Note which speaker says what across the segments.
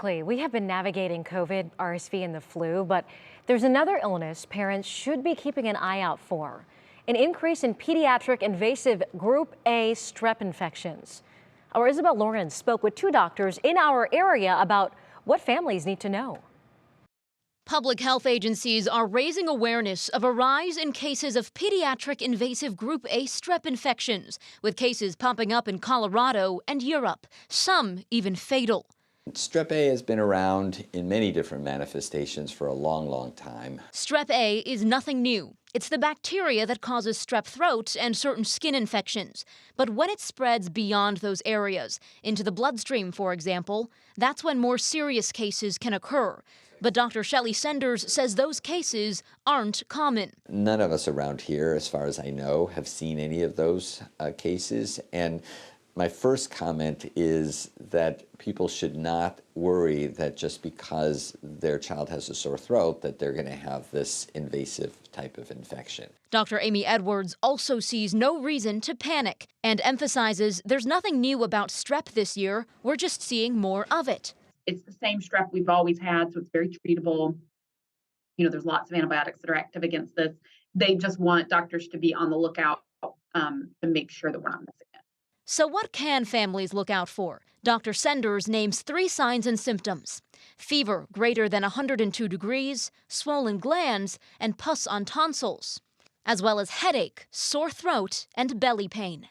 Speaker 1: We have been navigating COVID, RSV, and the flu, but there's another illness parents should be keeping an eye out for: an increase in pediatric invasive Group A strep infections. Our Isabel Lawrence spoke with two doctors in our area about what families need to know.
Speaker 2: Public health agencies are raising awareness of a rise in cases of pediatric invasive Group A strep infections, with cases popping up in Colorado and Europe, some even fatal.
Speaker 3: Strep A has been around in many different manifestations for a long time.
Speaker 2: Strep A is nothing new. It's the bacteria that causes strep throat and certain skin infections. But when it spreads beyond those areas, into the bloodstream, for example, that's when more serious cases can occur. But Dr. Shelley Senders says those cases aren't common.
Speaker 3: None of us around here, as far as I know, have seen any of those cases. And my first comment is that people should not worry that just because their child has a sore throat that they're going to have this invasive type of infection.
Speaker 2: Dr. Amy Edwards also sees no reason to panic and emphasizes there's nothing new about strep this year. We're just seeing more of it.
Speaker 4: It's the same strep we've always had, so it's very treatable. There's lots of antibiotics that are active against this. They just want doctors to be on the lookout to make sure that we're not missing it.
Speaker 2: So what can families look out for? Dr. Senders names 3 signs and symptoms: fever greater than 102 degrees, swollen glands, and pus on tonsils, as well as headache, sore throat, and belly pain.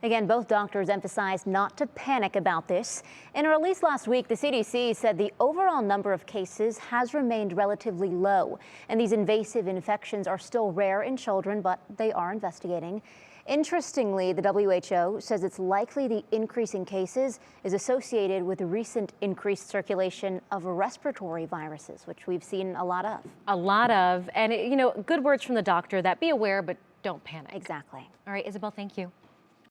Speaker 5: Again, both doctors emphasized not to panic about this. In a release last week, the CDC said the overall number of cases has remained relatively low, and these invasive infections are still rare in children, but they are investigating. Interestingly, the WHO says it's likely the increase in cases is associated with the recent increased circulation of respiratory viruses, which we've seen a lot of.
Speaker 1: And good words from the doctor that be aware, but don't panic.
Speaker 5: Exactly.
Speaker 1: All right, Isabel, thank you.